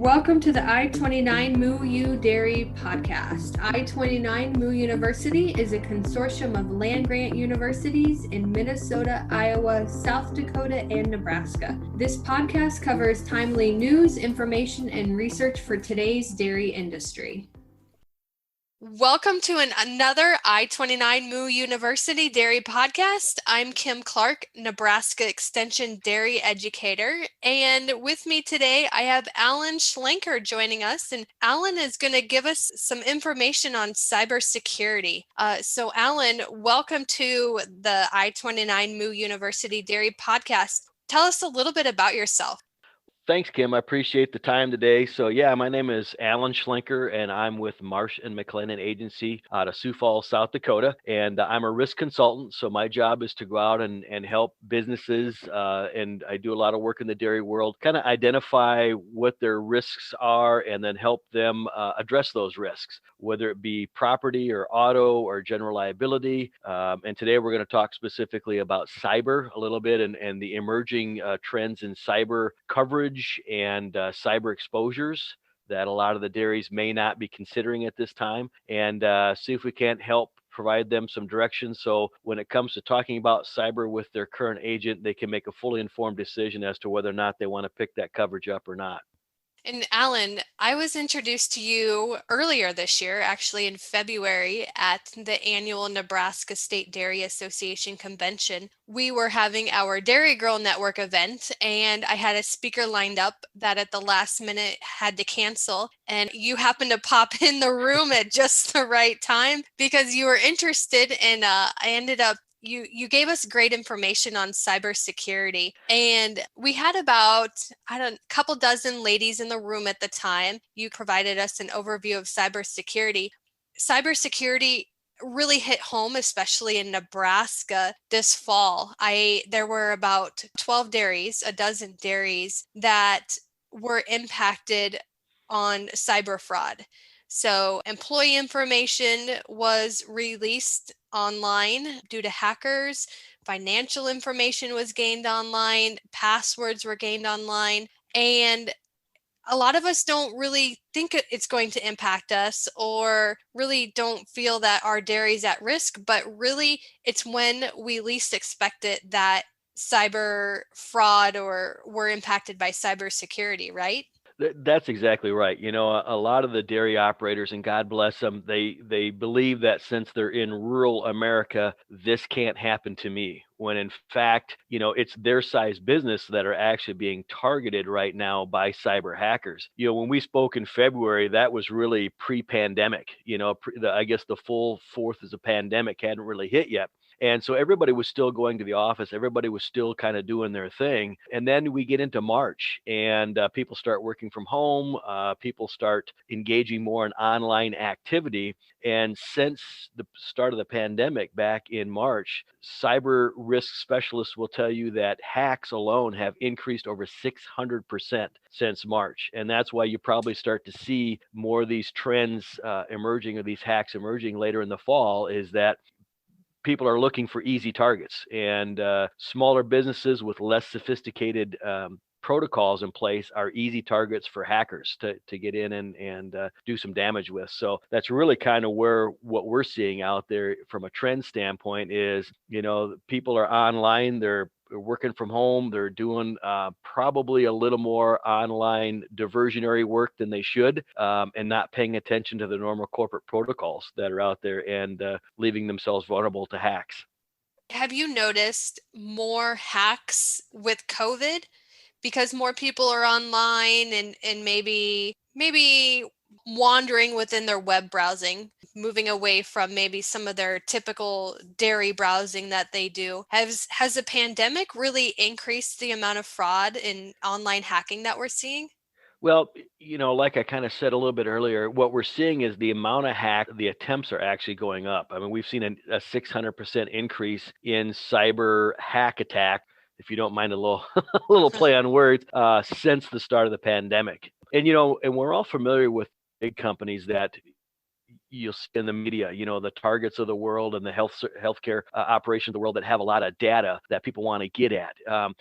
Welcome to the I-29 Moo U Dairy podcast. I-29 Moo University is a consortium of land-grant universities in Minnesota, Iowa, South Dakota, and Nebraska. This podcast covers timely news, information, and research for today's dairy industry. Welcome to another I-29 Moo University Dairy Podcast. I'm Kim Clark, Nebraska Extension Dairy Educator. And with me today, I have Alan Schlenker joining us. And Alan is going to give us some information on cybersecurity. So Alan, welcome to the I-29 Moo University Dairy Podcast. Tell us a little bit about yourself. Thanks, Kim. I appreciate the time today. So my name is Alan Schlenker, and I'm with Marsh and McLennan Agency out of Sioux Falls, South Dakota. And I'm a risk consultant. So my job is to go out and help businesses, and I do a lot of work in the dairy world, kind of identify what their risks are and then help them address those risks, whether it be property or auto or general liability. And today we're going to talk specifically about cyber a little bit and the emerging trends in cyber coverage and cyber exposures that a lot of the dairies may not be considering at this time, and see if we can't help provide them some direction. So when it comes to talking about cyber with their current agent, they can make a fully informed decision as to whether or not they want to pick that coverage up or not. And Alan, I was introduced to you earlier this year, actually in February at the annual Nebraska State Dairy Association convention. We were having our Dairy Girl Network event, and I had a speaker lined up that at the last minute had to cancel. And you happened to pop in the room at just the right time because you were interested, and I ended up You gave us great information on cybersecurity, and we had about, a couple dozen ladies in the room at the time. You provided us an overview of cybersecurity. Cybersecurity really hit home, especially in Nebraska this fall. There were about 12 dairies, a dozen dairies that were impacted on cyber fraud. So employee information was released online due to hackers. Financial information was gained online. Passwords were gained online. And a lot of us don't really think it's going to impact us or really don't feel that our dairy is at risk, but really it's when we least expect it that cyber fraud or we're impacted by cybersecurity, right? That's exactly right. A lot of the dairy operators, and God bless them, they believe that since they're in rural America, this can't happen to me. When in fact, it's their size business that are actually being targeted right now by cyber hackers. When we spoke in February, that was really pre-pandemic. I guess the full fourth as a pandemic hadn't really hit yet. And so everybody was still going to the office. Everybody was still kind of doing their thing. And then we get into March and people start working from home. People start engaging more in online activity. And since the start of the pandemic back in March, cyber risk specialists will tell you that hacks alone have increased over 600% since March. And that's why you probably start to see more of these trends emerging, or these hacks emerging later in the fall, is that people are looking for easy targets, and smaller businesses with less sophisticated protocols in place are easy targets for hackers to get in and do some damage with. So that's really kind of what we're seeing out there from a trend standpoint is, people are online, they're working from home, they're doing probably a little more online diversionary work than they should, and not paying attention to the normal corporate protocols that are out there, and leaving themselves vulnerable to hacks. Have you noticed more hacks with COVID? Because more people are online and maybe wandering within their web browsing, moving away from maybe some of their typical dairy browsing that they do. Has the pandemic really increased the amount of fraud and online hacking that we're seeing? Well, like I kind of said a little bit earlier, what we're seeing is the amount of the attempts are actually going up. I mean, we've seen a 600% increase in cyber hack attack, if you don't mind a little a little play on words, since the start of the pandemic. And and we're all familiar with big companies that you'll see in the media, the targets of the world and the healthcare operations of the world that have a lot of data that people want to get at.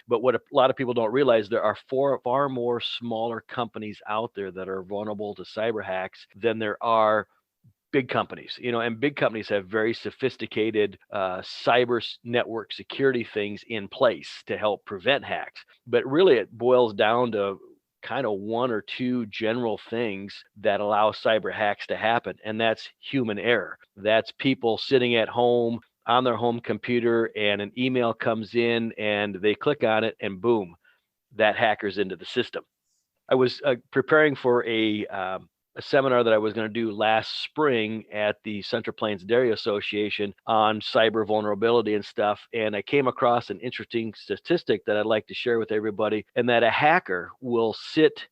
But what a lot of people don't realize, there are far more smaller companies out there that are vulnerable to cyber hacks than there are big companies, and big companies have very sophisticated network security things in place to help prevent hacks. But really, it boils down to kind of one or two general things that allow cyber hacks to happen, and that's human error. That's people sitting at home on their home computer, and an email comes in, and they click on it, and boom, that hacker's into the system. I was preparing for a seminar that I was going to do last spring at the Central Plains Dairy Association on cyber vulnerability and stuff. And I came across an interesting statistic that I'd like to share with everybody, and that a hacker will sit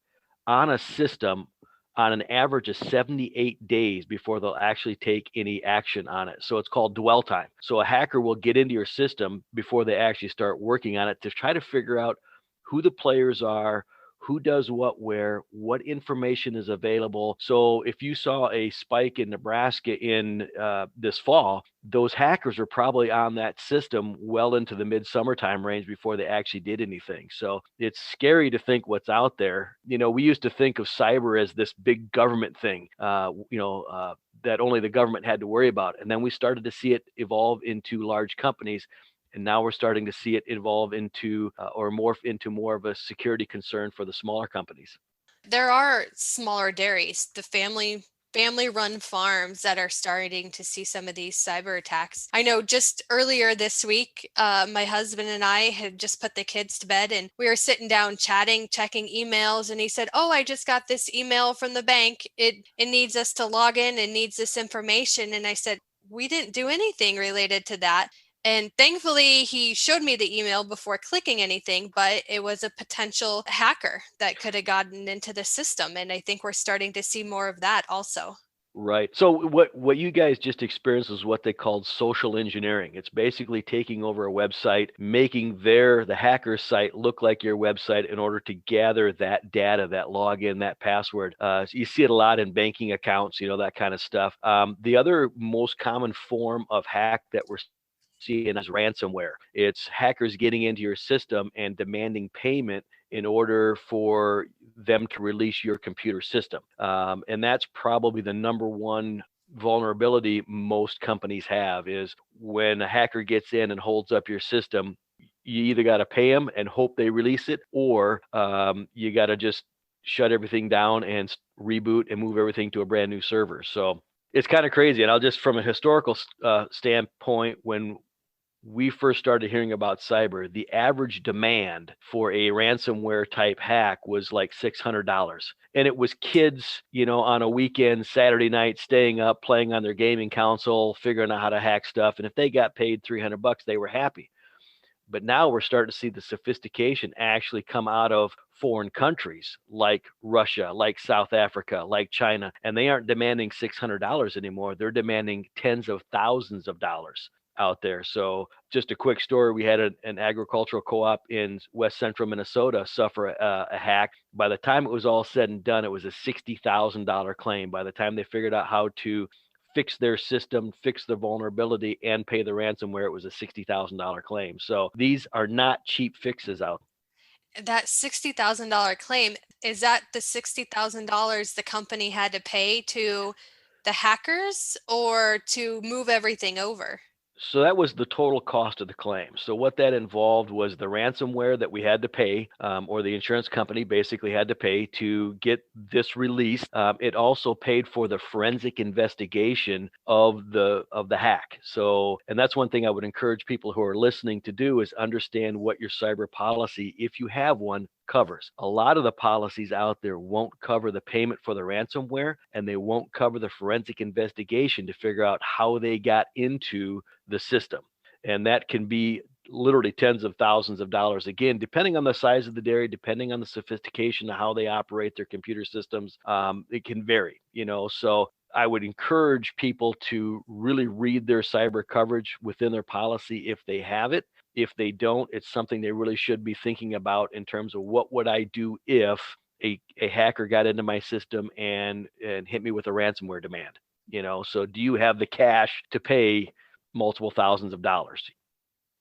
on a system on an average of 78 days before they'll actually take any action on it. So it's called dwell time. So a hacker will get into your system before they actually start working on it to try to figure out who the players are, who does what where, what information is available. So if you saw a spike in Nebraska in this fall, those hackers are probably on that system well into the midsummer time range before they actually did anything. So it's scary to think what's out there. We used to think of cyber as this big government thing, that only the government had to worry about. And then we started to see it evolve into large companies. And now we're starting to see it evolve into or morph into more of a security concern for the smaller companies. There are smaller dairies, the family run farms that are starting to see some of these cyber attacks. I know just earlier this week, my husband and I had just put the kids to bed, and we were sitting down chatting, checking emails, and he said, "Oh, I just got this email from the bank. It needs us to log in and needs this information." And I said, "We didn't do anything related to that." And thankfully, he showed me the email before clicking anything, but it was a potential hacker that could have gotten into the system. And I think we're starting to see more of that also. Right. So what you guys just experienced is what they called social engineering. It's basically taking over a website, making the hacker's site look like your website in order to gather that data, that login, that password. You see it a lot in banking accounts, that kind of stuff. The other most common form of hack that we're seeing is ransomware. It's hackers getting into your system and demanding payment in order for them to release your computer system. And that's probably the number one vulnerability most companies have, is when a hacker gets in and holds up your system, you either got to pay them and hope they release it, or you got to just shut everything down and reboot and move everything to a brand new server. So it's kind of crazy. And I'll just, from a historical standpoint, when we first started hearing about cyber, the average demand for a ransomware type hack was like $600. And it was kids, on a weekend, Saturday night, staying up, playing on their gaming console, figuring out how to hack stuff. And if they got paid $300, they were happy. But now we're starting to see the sophistication actually come out of foreign countries like Russia, like South Africa, like China. And they aren't demanding $600 anymore. They're demanding tens of thousands of dollars out there. So just a quick story, we had an agricultural co-op in west central Minnesota suffer a hack. By the time it was all said and done, it was a $60,000 claim. By the time they figured out how to fix their system, fix the vulnerability, and pay the ransomware, it was a $60,000 claim. So these are not cheap fixes out. That $60,000 claim, is that the $60,000 the company had to pay to the hackers or to move everything over? So that was the total cost of the claim. So what that involved was the ransomware that we had to pay, or the insurance company basically had to pay to get this released. It also paid for the forensic investigation of the hack. So, and that's one thing I would encourage people who are listening to do, is understand what your cyber policy, if you have one, covers. A lot of the policies out there won't cover the payment for the ransomware, and they won't cover the forensic investigation to figure out how they got into the system. And that can be literally tens of thousands of dollars, again, depending on the size of the dairy, depending on the sophistication of how they operate their computer systems. It can vary, so I would encourage people to really read their cyber coverage within their policy if they have it. If they don't, it's something they really should be thinking about in terms of what would I do if a hacker got into my system and hit me with a ransomware demand. So do you have the cash to pay multiple thousands of dollars?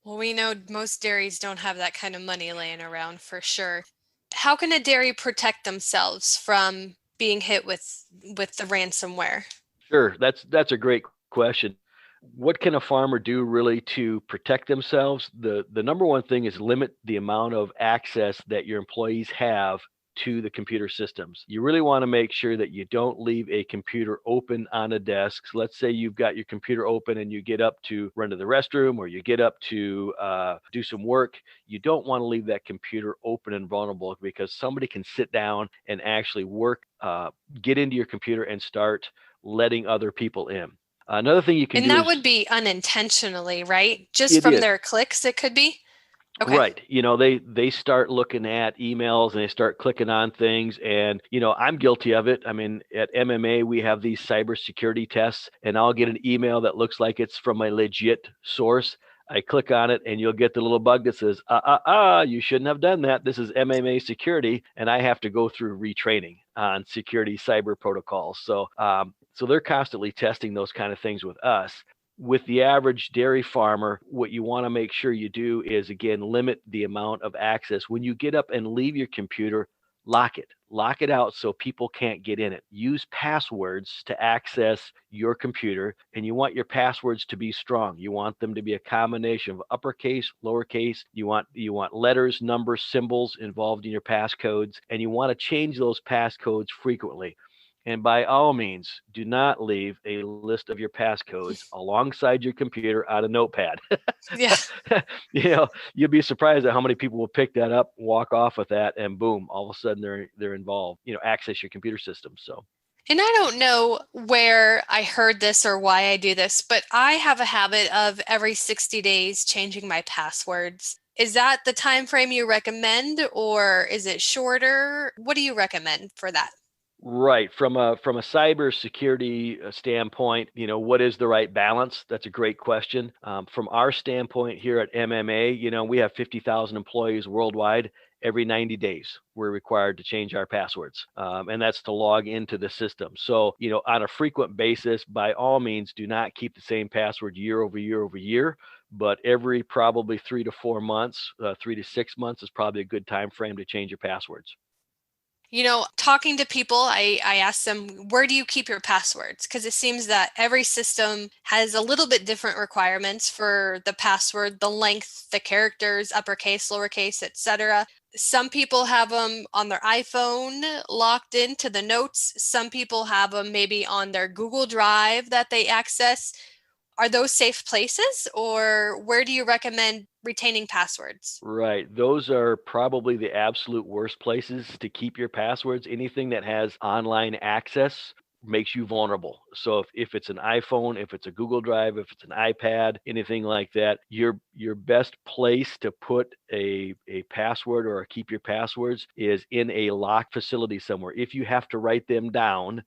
Well, we know most dairies don't have that kind of money laying around for sure. How can a dairy protect themselves from being hit with the ransomware? Sure, that's a great question. What can a farmer do really to protect themselves? The number one thing is limit the amount of access that your employees have to the computer systems. You really want to make sure that you don't leave a computer open on a desk. So let's say you've got your computer open and you get up to run to the restroom or you get up to do some work. You don't want to leave that computer open and vulnerable because somebody can sit down and actually work, get into your computer and start letting other people in. Another thing you can And do that is would be unintentionally, right? Just it from is their clicks, it could be. Okay. right. They start looking at emails and they start clicking on things, and I'm guilty of it. I mean, at MMA we have these cybersecurity tests, and I'll get an email that looks like it's from a legit source. I click on it, and you'll get the little bug that says, you shouldn't have done that. This is MMA security, and I have to go through retraining on security cyber protocols. So they're constantly testing those kind of things with us. With the average dairy farmer, what you want to make sure you do is, again, limit the amount of access. When you get up and leave your computer, lock it out so people can't get in it. Use passwords to access your computer, and you want your passwords to be strong. You want them to be a combination of uppercase, lowercase. You want letters, numbers, symbols involved in your passcodes, and you want to change those passcodes frequently. And by all means, do not leave a list of your passcodes alongside your computer on a notepad. Yeah. You'll be surprised at how many people will pick that up, walk off with that, and boom, all of a sudden they're involved. Access your computer system. So And I don't know where I heard this or why I do this, but I have a habit of every 60 days changing my passwords. Is that the time frame you recommend or is it shorter? What do you recommend for that? right, from a cybersecurity standpoint, what is the right balance? That's a great question. From our standpoint here at MMA, we have 50,000 employees worldwide. Every 90 days, we're required to change our passwords, and that's to log into the system. So, on a frequent basis, by all means, do not keep the same password year over year over year. But every probably 3 to 4 months, 3 to 6 months is probably a good time frame to change your passwords. Talking to people, I ask them, where do you keep your passwords? Because it seems that every system has a little bit different requirements for the password, the length, the characters, uppercase, lowercase, etc. Some people have them on their iPhone locked into the notes. Some people have them maybe on their Google Drive that they access. Are those safe places, or where do you recommend retaining passwords? Right. Those are probably the absolute worst places to keep your passwords. Anything that has online access makes you vulnerable. So if it's an iPhone, if it's a Google Drive, if it's an iPad, anything like that, your best place to put a password or keep your passwords is in a locked facility somewhere. If you have to write them down,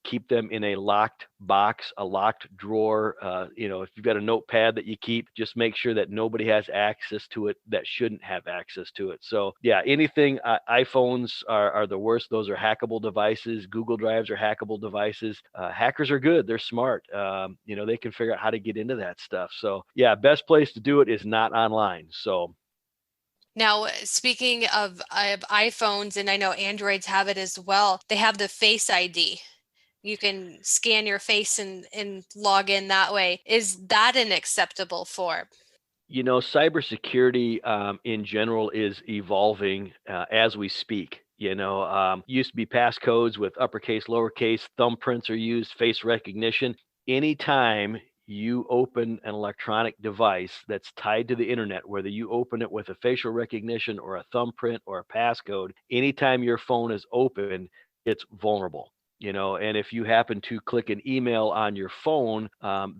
keep them in a locked box, a locked drawer. If you've got a notepad that you keep, just make sure that nobody has access to it that shouldn't have access to it. So yeah, anything, iPhones are the worst. Those are hackable devices. Google Drives are hackable devices. Hackers are good. They're smart. They can figure out how to get into that stuff. So yeah, best place to do it is not online. So Now, speaking of iPhones, and I know Androids have it as well, they have the Face ID. You can scan your face and log in that way. Is that an acceptable form? cybersecurity in general is evolving as we speak. Used to be passcodes with uppercase, lowercase, thumbprints are used, face recognition. Anytime you open an electronic device that's tied to the internet, whether you open it with a facial recognition or a thumbprint or a passcode, anytime your phone is open, it's vulnerable. And if you happen to click an email on your phone,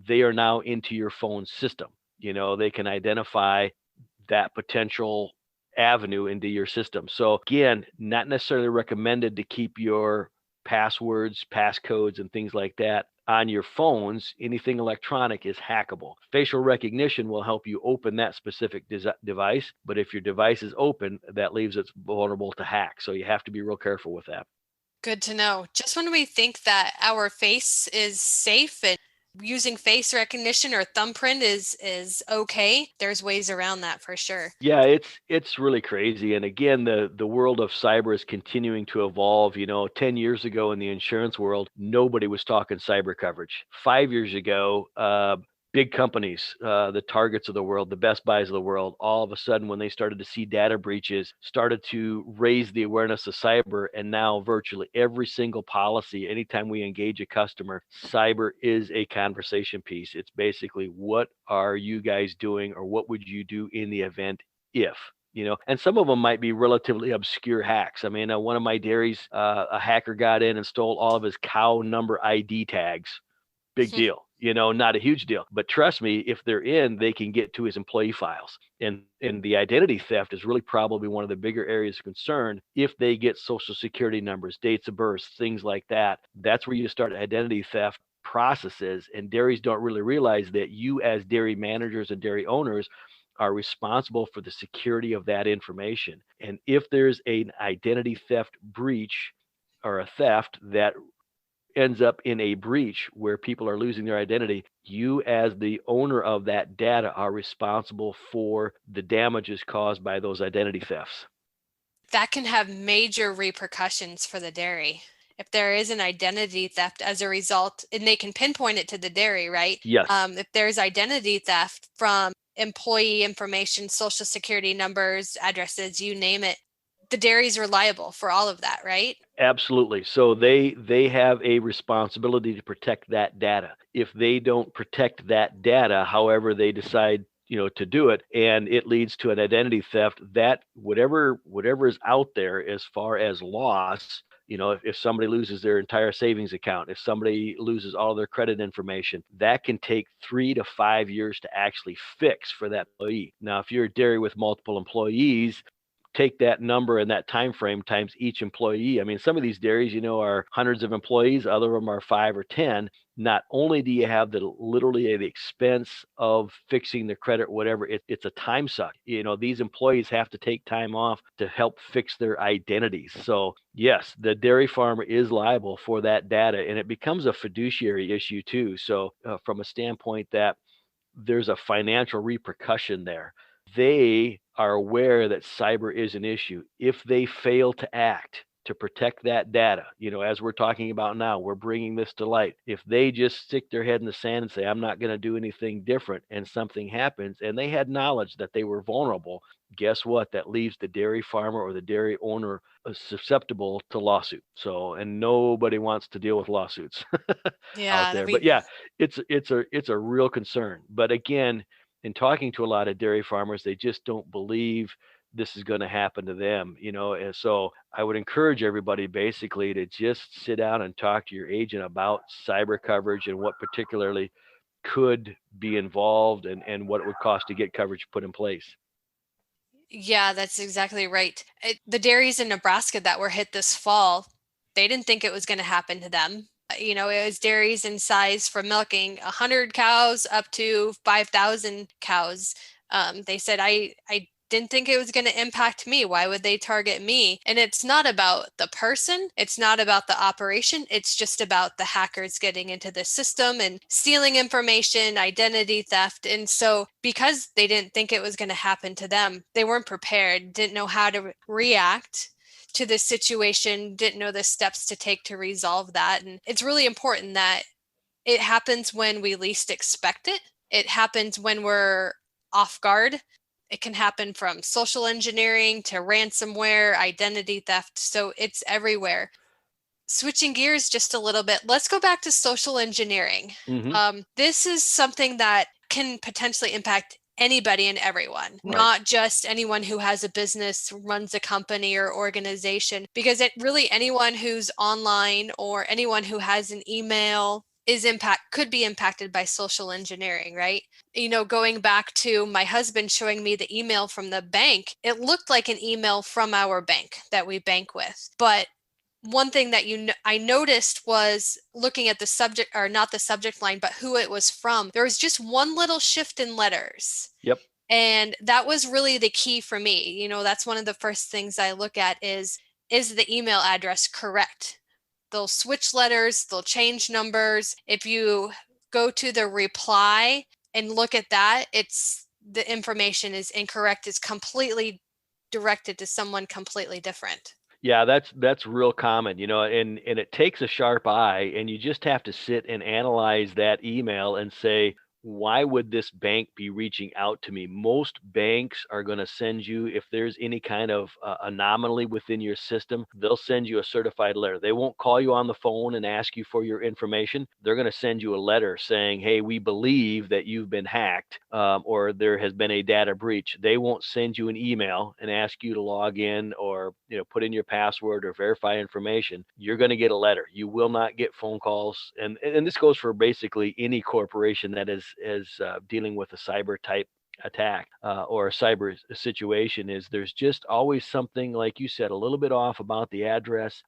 they are now into your phone system. They can identify that potential avenue into your system. So again, not necessarily recommended to keep your passwords, passcodes, and things like that on your phones. Anything electronic is hackable. Facial recognition will help you open that specific device, but if your device is open, that leaves it vulnerable to hack. So you have to be real careful with that. Good to know. Just when we think that our face is safe and using face recognition or thumbprint is okay, there's ways around that for sure. Yeah, it's really crazy. And again, the world of cyber is continuing to evolve. 10 years ago in the insurance world, nobody was talking cyber coverage. 5 years ago, big companies, the Targets of the world, the Best Buys of the world, all of a sudden, when they started to see data breaches, started to raise the awareness of cyber. And now, virtually every single policy, anytime we engage a customer, cyber is a conversation piece. It's basically, what are you guys doing, or what would you do in the event if? And some of them might be relatively obscure hacks. I mean, one of my dairies, a hacker got in and stole all of his cow number ID tags. Big deal, not a huge deal. But trust me, if they're in, they can get to his employee files. And the identity theft is really probably one of the bigger areas of concern. If they get social security numbers, dates of birth, things like that, that's where you start identity theft processes. And dairies don't really realize that you, as dairy managers and dairy owners, are responsible for the security of that information. And if there's an identity theft breach or a theft that ends up in a breach where people are losing their identity, you, as the owner of that data, are responsible for the damages caused by those identity thefts. That can have major repercussions for the dairy. If there is an identity theft as a result, and they can pinpoint it to the dairy, right? Yes. If there's identity theft from employee information, social security numbers, addresses, you name it, the dairies are liable for all of that, right? Absolutely. So they have a responsibility to protect that data. If they don't protect that data, however they decide, to do it, and it leads to an identity theft, that whatever is out there as far as loss, if somebody loses their entire savings account, if somebody loses all their credit information, that can take 3 to 5 years to actually fix for that employee. Now, if you're a dairy with multiple employees, take that number and that time frame times each employee. I mean, some of these dairies, are hundreds of employees, other of them are 5 or 10. Not only do you have literally the expense of fixing the credit, whatever, it's a time suck. These employees have to take time off to help fix their identities. So yes, the dairy farmer is liable for that data, and it becomes a fiduciary issue too. So from a standpoint that there's a financial repercussion there. They are aware that cyber is an issue. If they fail to act to protect that data, as we're talking about now, we're bringing this to light. If they just stick their head in the sand and say, I'm not going to do anything different, and something happens, and they had knowledge that they were vulnerable, guess what? That leaves the dairy farmer or the dairy owner susceptible to lawsuit. So, and nobody wants to deal with lawsuits out Yeah, there. But yeah, it's a real concern. But again, in talking to a lot of dairy farmers, they just don't believe this is going to happen to them, and so I would encourage everybody basically to just sit down and talk to your agent about cyber coverage and what particularly could be involved, and what it would cost to get coverage put in place. yeah, that's exactly right. The dairies in Nebraska that were hit this fall, they didn't think it was going to happen to them. It was dairies in size from milking 100 cows up to 5,000 cows. They said, I didn't think it was going to impact me. Why would they target me? And it's not about the person. It's not about the operation. It's just about the hackers getting into the system and stealing information, identity theft. And so because they didn't think it was going to happen to them, they weren't prepared, didn't know how to react to this situation, didn't know the steps to take to resolve that. And it's really important that it happens when we least expect it. It happens when we're off guard. It can happen from social engineering to ransomware, identity theft. So it's everywhere. Switching gears just a little bit, let's go back to social engineering. Hmm. This is something that can potentially impact anybody and everyone, Right. not just anyone who has a business, runs a company or organization, because it really anyone who's online or anyone who has an email could be impacted by social engineering, right? Going back to my husband showing me the email from the bank, it looked like an email from our bank that we bank with. But one thing that I noticed was looking at the subject, or not the subject line, but who it was from. There was just one little shift in letters. Yep. And that was really the key for me. That's one of the first things I look at is the email address correct? they'll switch letters, they'll change numbers. If you go to the reply and look at that, it's the information is incorrect. It's completely directed to someone completely different. Yeah, that's real common, and it takes a sharp eye, and you just have to sit and analyze that email and say, why would this bank be reaching out to me? Most banks are going to send you, if there's any kind of anomaly within your system, they'll send you a certified letter. They won't call you on the phone and ask you for your information. They're going to send you a letter saying, hey, we believe that you've been hacked, or there has been a data breach. They won't send you an email and ask you to log in or put in your password or verify information. You're going to get a letter. You will not get phone calls, and this goes for basically any corporation that is dealing with a cyber type attack or a cyber situation. Is there's just always something, like you said, a little bit off about the address.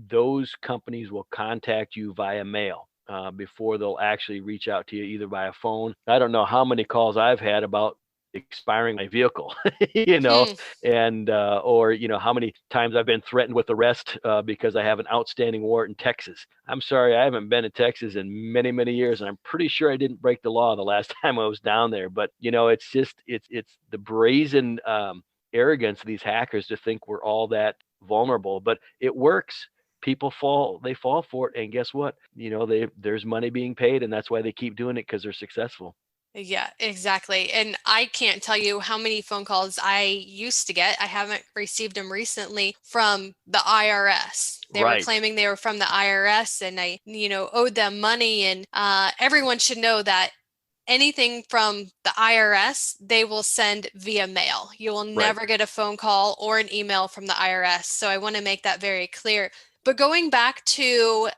Those companies will contact you via mail before they'll actually reach out to you either by a phone. I don't know how many calls I've had about expiring my vehicle, Hmm. and or how many times I've been threatened with arrest because I have an outstanding warrant in Texas. I'm sorry, I haven't been to Texas in many, many years, and I'm pretty sure I didn't break the law the last time I was down there. But it's just it's the brazen arrogance of these hackers to think we're all that vulnerable, but it works. People fall for it, and guess what? There's money being paid, and that's why they keep doing it, because they're successful. Yeah, exactly. And I can't tell you how many phone calls I used to get. I haven't received them recently from the IRS. They were Right. claiming they were from the IRS and I, owed them money. And everyone should know that anything from the IRS, they will send via mail. You will Right. never get a phone call or an email from the IRS. So I want to make that very clear. But going back to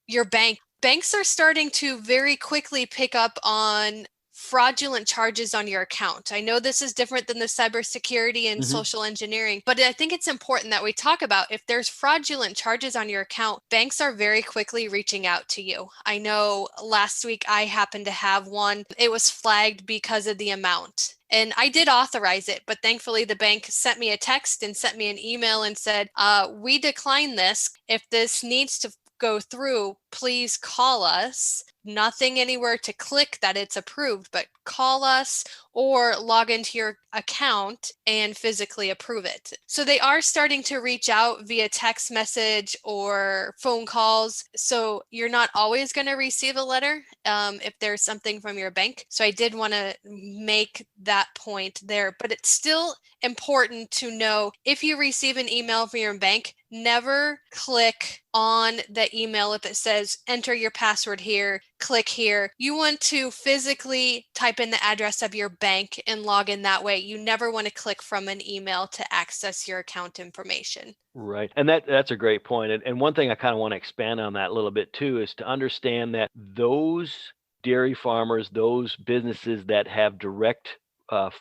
your bank, banks are starting to very quickly pick up on fraudulent charges on your account. I know this is different than the cybersecurity and Hmm. social engineering, but I think it's important that we talk about if there's fraudulent charges on your account, banks are very quickly reaching out to you. I know last week I happened to have one. It was flagged because of the amount. And I did authorize it, but thankfully the bank sent me a text and sent me an email and said, we decline this. If this needs to go through, please call us. Nothing anywhere to click that it's approved, but call us or log into your account and physically approve it. So they are starting to reach out via text message or phone calls. So you're not always going to receive a letter if there's something from your bank. So I did want to make that point there, but it's still important to know if you receive an email from your bank, never click on the email if it says enter your password here, click here. You want to physically type in the address of your bank and log in that way. You never want to click from an email to access your account information. Right. And that's a great point. And one thing I kind of want to expand on that a little bit too is to understand that those dairy farmers, those businesses that have direct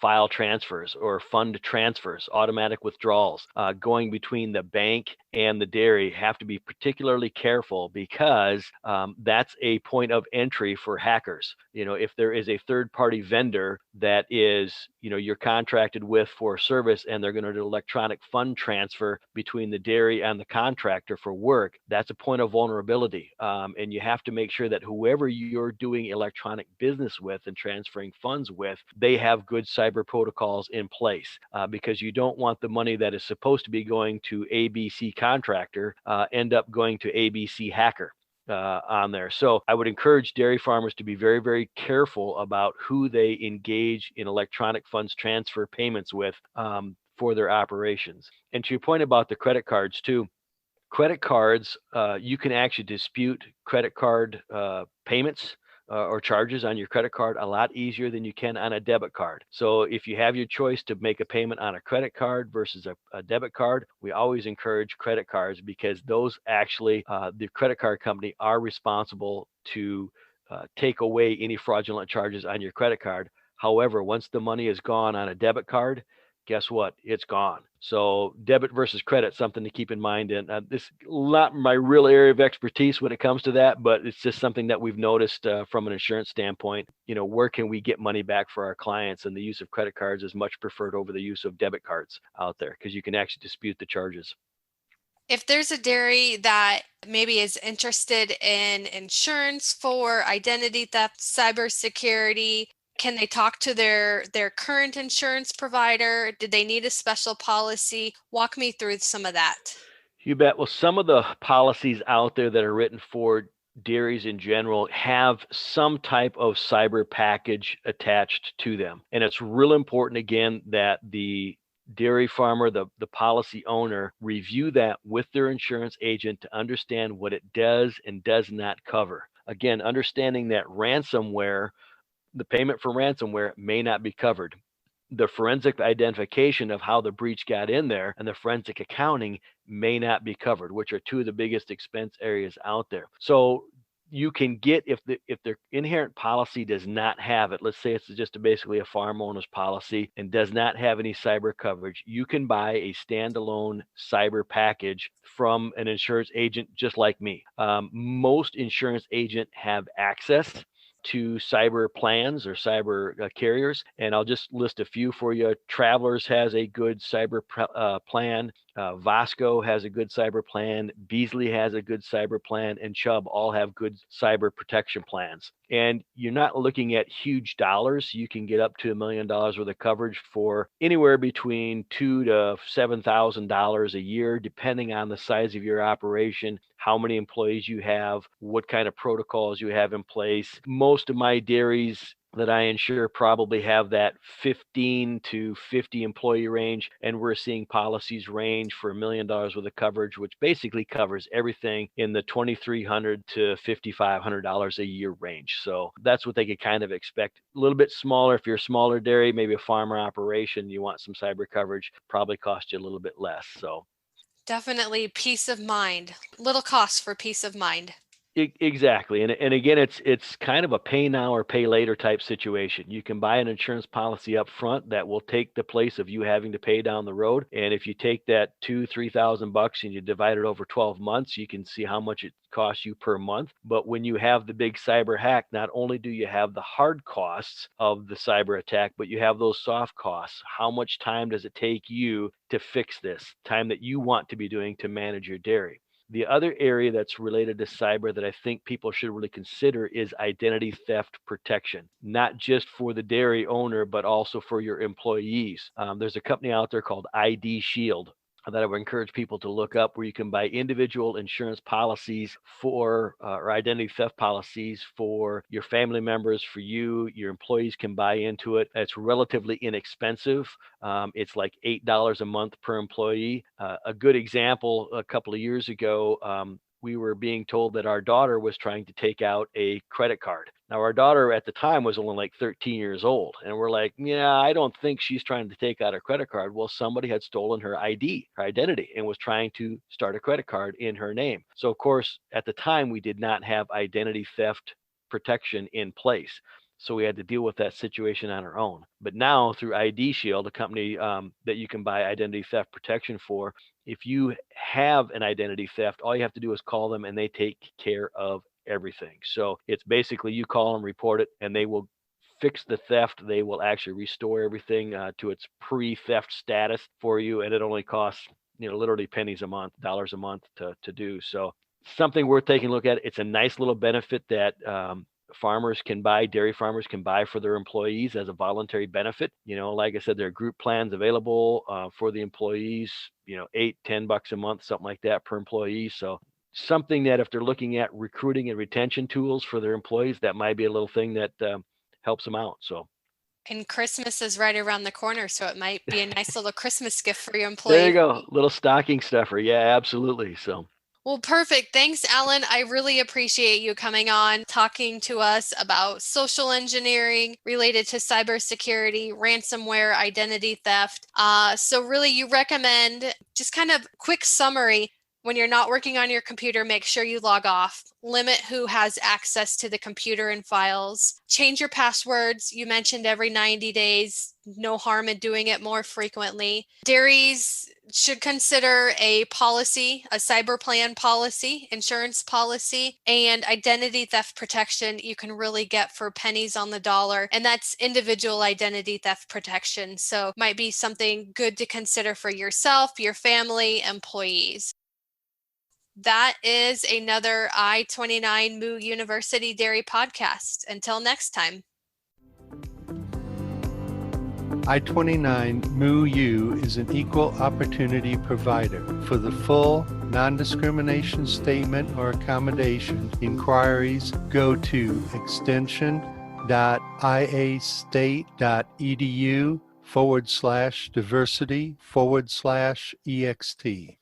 file transfers or fund transfers, automatic withdrawals going between the bank and the dairy have to be particularly careful, because that's a point of entry for hackers. If there is a third party vendor that is, you're contracted with for service, and they're going to do electronic fund transfer between the dairy and the contractor for work, that's a point of vulnerability. And you have to make sure that whoever you're doing electronic business with and transferring funds with, they have good cyber protocols in place, because you don't want the money that is supposed to be going to ABC contractor end up going to ABC hacker on there. So I would encourage dairy farmers to be very, very careful about who they engage in electronic funds transfer payments with for their operations. And to your point about the credit cards too, credit cards, you can actually dispute credit card payments or charges on your credit card a lot easier than you can on a debit card. So if you have your choice to make a payment on a credit card versus a debit card, we always encourage credit cards, because those actually, the credit card company are responsible to take away any fraudulent charges on your credit card. However, once the money is gone on a debit card, guess what? It's gone. So debit versus credit, something to keep in mind. And this is not my real area of expertise when it comes to that, but it's just something that we've noticed from an insurance standpoint. Where can we get money back for our clients? And the use of credit cards is much preferred over the use of debit cards out there, because you can actually dispute the charges. If there's a dairy that maybe is interested in insurance for identity theft, cybersecurity, can they talk to their current insurance provider? Did they need a special policy? Walk me through some of that. You bet. Well, some of the policies out there that are written for dairies in general have some type of cyber package attached to them. And it's real important, again, that the dairy farmer, the policy owner, review that with their insurance agent to understand what it does and does not cover. Again, understanding that ransomware, the payment for ransomware may not be covered. The forensic identification of how the breach got in there and the forensic accounting may not be covered, which are two of the biggest expense areas out there. So you can get, if the inherent policy does not have it, let's say it's just basically a farm owner's policy and does not have any cyber coverage, you can buy a standalone cyber package from an insurance agent just like me. Most insurance agents have access to cyber plans or cyber carriers. And I'll just list a few for you. Travelers has a good cyber plan. Vasco has a good cyber plan. Beasley has a good cyber plan. And Chubb all have good cyber protection plans. And you're not looking at huge dollars. You can get up to $1 million worth of coverage for anywhere between $2,000 to $7,000 a year, depending on the size of your operation, how many employees you have, what kind of protocols you have in place. Most of my dairies that I insure probably have that 15 to 50 employee range, and we're seeing policies range for $1 million worth of coverage, which basically covers everything in the $2,300 to $5,500 a year range. So that's what they could kind of expect. A little bit smaller, if you're a smaller dairy, maybe a farmer operation, you want some cyber coverage, probably cost you a little bit less. So Definitely peace of mind. Little cost for peace of mind. Exactly. And again, it's kind of a pay now or pay later type situation. You can buy an insurance policy up front that will take the place of you having to pay down the road. And if you take that 2, 3,000 bucks and you divide it over 12 months, you can see how much it costs you per month. But when you have the big cyber hack, not only do you have the hard costs of the cyber attack, but you have those soft costs. How much time does it take you to fix this? Time that you want to be doing to manage your dairy. The other area that's related to cyber that I think people should really consider is identity theft protection, not just for the dairy owner, but also for your employees. There's a company out there called ID Shield that I would encourage people to look up, where you can buy individual insurance policies for or identity theft policies for your family members, for you. Your employees can buy into it. It's relatively inexpensive. It's like $8 a month per employee. A good example, a couple of years ago, we were being told that our daughter was trying to take out a credit card. Now, our daughter at the time was only like 13 years old. And we're like, yeah, I don't think she's trying to take out a credit card. Well, somebody had stolen her ID, her identity, and was trying to start a credit card in her name. So, of course, at the time, we did not have identity theft protection in place. So we had to deal with that situation on our own. But now through ID Shield, a company that you can buy identity theft protection for, if you have an identity theft, all you have to do is call them and they take care of everything. So it's basically you call them, report it, and they will fix the theft. They will actually restore everything to its pre-theft status for you, and it only costs literally pennies a month, dollars a month to do. So something worth taking a look at. It's a nice little benefit that farmers can buy, dairy farmers can buy for their employees as a voluntary benefit. Like I said, there are group plans available for the employees, 8, $10 a month, something like that per employee. So something that if they're looking at recruiting and retention tools for their employees, that might be a little thing that helps them out. So And Christmas is right around the corner, so it might be a nice little Christmas gift for your there you employee. go. Little stocking stuffer. Yeah, absolutely. So Well, perfect. Thanks, Alan. I really appreciate you coming on, talking to us about social engineering related to cybersecurity, ransomware, identity theft. So really, you recommend just kind of quick summary. When you're not working on your computer, make sure you log off. Limit who has access to the computer and files. Change your passwords. You mentioned every 90 days. No harm in doing it more frequently. Dairies should consider a policy, a cyber plan policy, insurance policy, and identity theft protection you can really get for pennies on the dollar. And that's individual identity theft protection. So might be something good to consider for yourself, your family, employees. That is another I-29 Moo University Dairy podcast. Until next time. I-29 MooU is an equal opportunity provider. For the full non-discrimination statement or accommodation inquiries, go to extension.iastate.edu/diversity/ext.